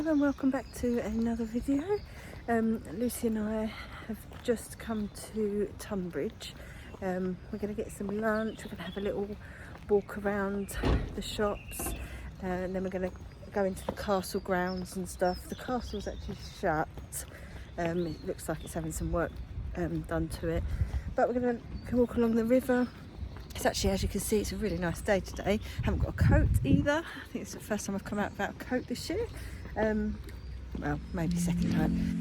Hello and welcome back to another video. Lucy and I have just come to Tonbridge. We're going to get some lunch, we're going to have a little walk around the shops, and then we're going to go into the castle grounds and stuff. The castle's actually shut. It looks like it's having some work done to it, but we're going to walk along the river. It's actually, as you can see, it's a really nice day today. Haven't got a coat either. I think it's the first time I've come out without a coat this year. Well, maybe second time.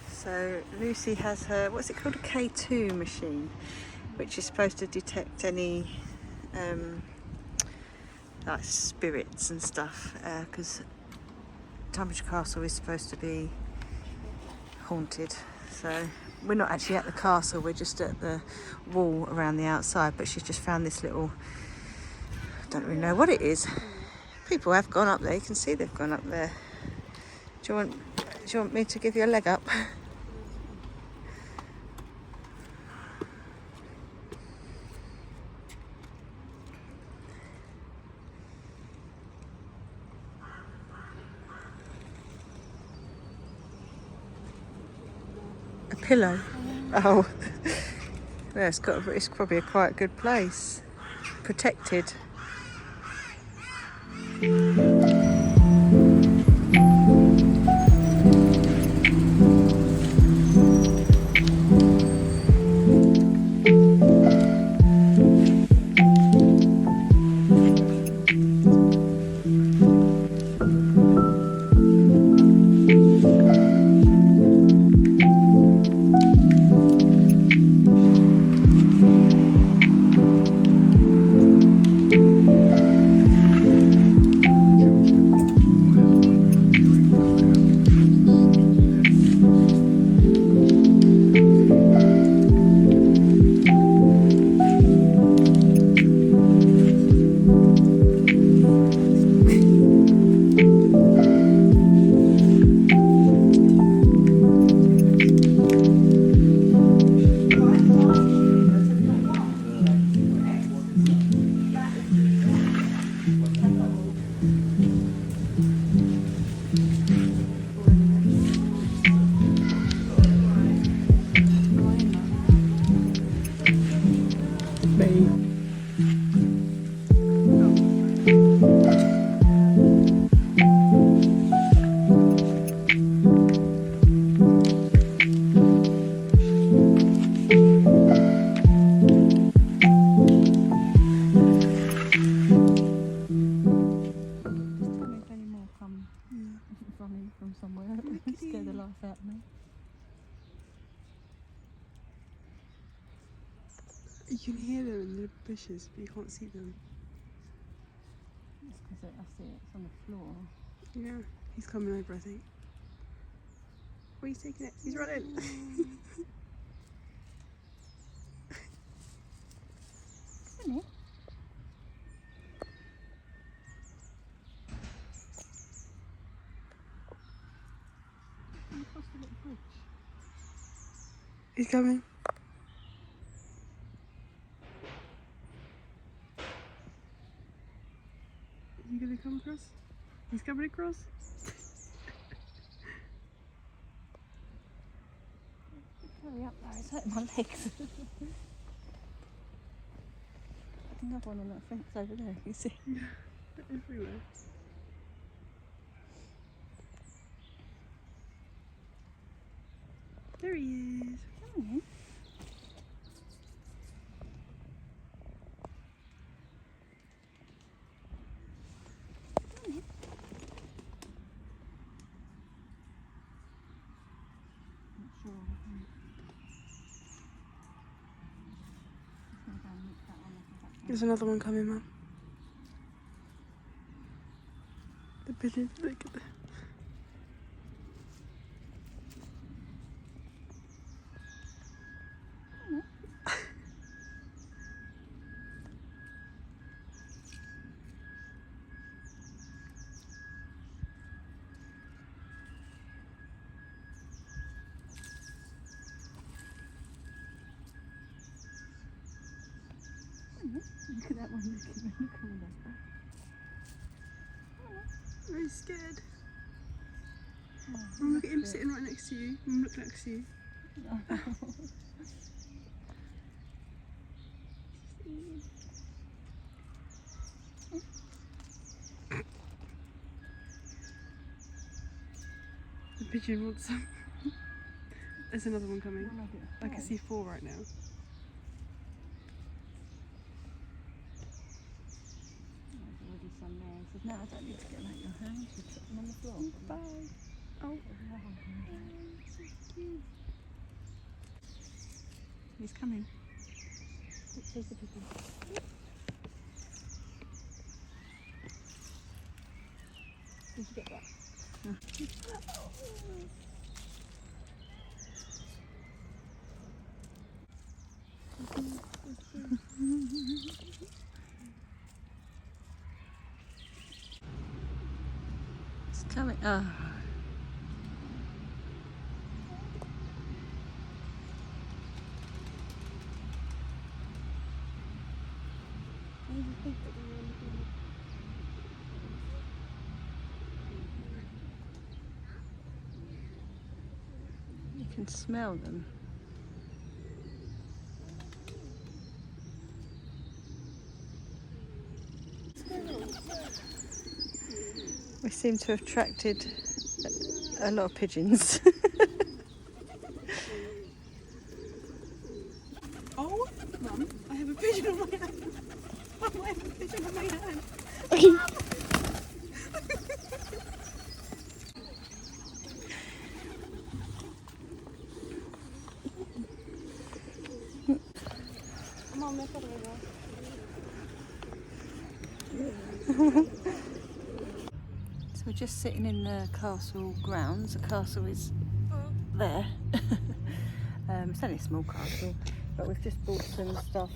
So Lucy has her, what's it called, a K2 machine, which is supposed to detect any like spirits and stuff, because Tonbridge Castle is supposed to be haunted. So we're not actually at the castle, we're just at the wall around the outside, but she's just found this little, I don't really know what it is. People have gone up there, you can see they've gone up there. Do you want me to give you a leg up? A pillow? Oh, yeah, it's probably a quite good place. Protected. From somewhere. Scare the life out of me. You can hear them in the bushes, but you can't see them. It's because I see it. It's on the floor. Yeah, he's coming over, I think. Where are you taking it? He's running. Come here. Across the little bridge. He's coming. You gonna come across? He's coming across. Hurry up though, it's hurting my legs. Another one on that fence over there, you see? Yeah, everywhere. There he is. Come on in. There's another one coming, Mum. The pigeon, look at that. Look at that one looking around the corner. Oh, he's scared. Oh, Mum, look at him sitting right next to you. Mum, look next to you. The pigeon wants some. There's another one coming. I can see 4 right now. There's already some there. He says, no, I don't need to get them out your hands. You put them on the floor. Bye. Oh, so cute. He's coming. Chase the pigeon. Did you get that? It's coming. Oh. You can smell them. We seem to have attracted a lot of pigeons. Oh, Mum, I have a pigeon on my hand. Mum, I have a pigeon on my hand. Mum, look at So we're just sitting in the castle grounds. The castle is there. It's only a small castle, but we've just bought some stuff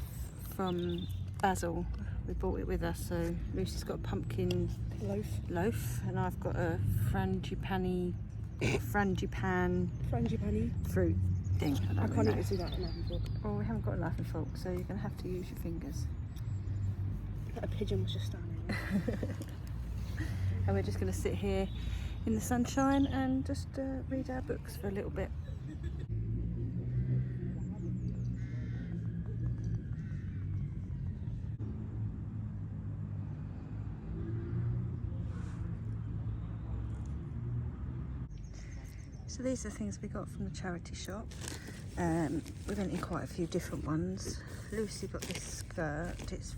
from Basil. We bought it with us, so Lucy's got a pumpkin loaf, and I've got a frangipani fruit thing. I can't even see that knife and fork. Well, we haven't got a knife and fork, so you're going to have to use your fingers. A pigeon was just standing. And we're just going to sit here in the sunshine and just read our books for a little bit. So these are things we got from the charity shop. We went in quite a few different ones. Lucy got this skirt. It's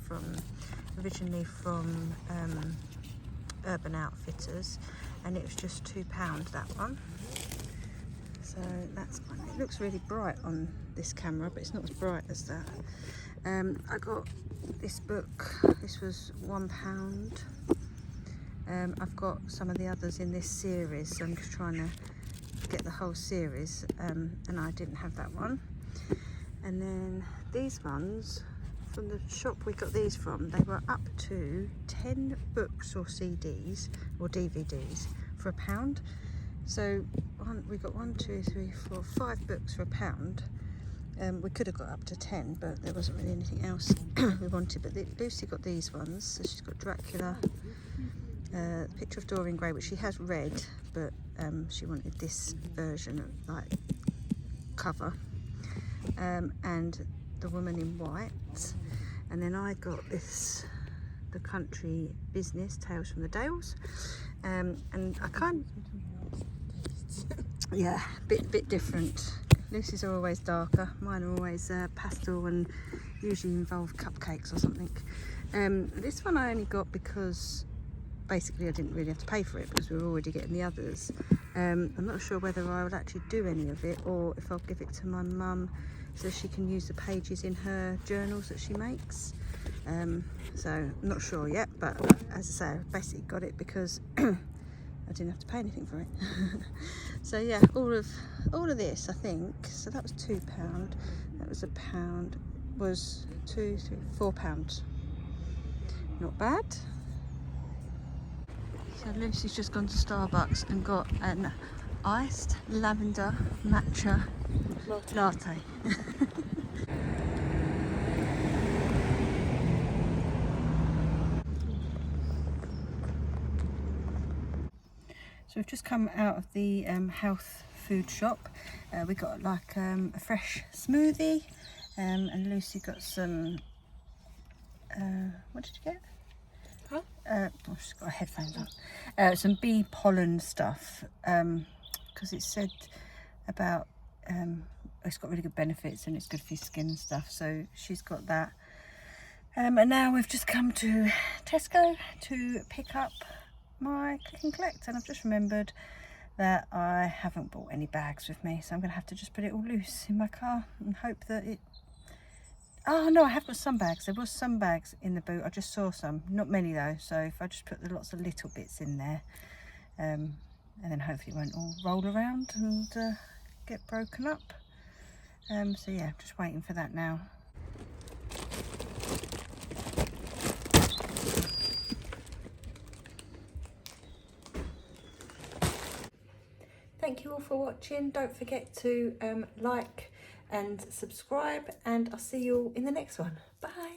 originally from Urban Outfitters, and it was just £2, that one. So that's fine. It looks really bright on this camera, but it's not as bright as that. I got this book. This was £1. I've got some of the others in this series, so I'm just trying to get the whole series, and I didn't have that one. And then these ones from the shop we got these from, they were up to 10 books or CDs or DVDs for £1. So we got 1, 2, 3, 4, 5 books for £1. We could have got up to 10, but there wasn't really anything else we wanted. But Lucy got these ones. So she's got Dracula, Picture of Dorian Gray, which she has read, but she wanted this version, like cover, and The Woman in White. And then I got this, The Country Business, Tales from the Dales, and I yeah, bit different. Lucy's are always darker, mine are always pastel and usually involve cupcakes or something. This one I only got because basically I didn't really have to pay for it because we were already getting the others. I'm not sure whether I will actually do any of it or if I'll give it to my mum so she can use the pages in her journals that she makes. So I'm not sure yet, but as I say, I basically got it because I didn't have to pay anything for it. So yeah, all of this, I think. So that was £2. That was £1. Was £4. Not bad. So Lucy's just gone to Starbucks and got an iced lavender matcha latte. So we've just come out of the health food shop. We got like a fresh smoothie, and Lucy got some, what did you get? Huh? Oh, she's got her headphones on. Some bee pollen stuff, because it said about, it's got really good benefits and it's good for your skin and stuff, so she's got that. And now we've just come to Tesco to pick up my click and collect, and I've just remembered that I haven't brought any bags with me, so I'm going to have to just put it all loose in my car and hope that it... Oh no, I have got some bags. There was some bags in the boot. I just saw some, not many though, so if I just put the lots of little bits in there, and then hopefully it won't all roll around and get broken up. So yeah, just waiting for that now. Thank you all for watching. Don't forget to like and subscribe, and I'll see you all in the next one. Bye.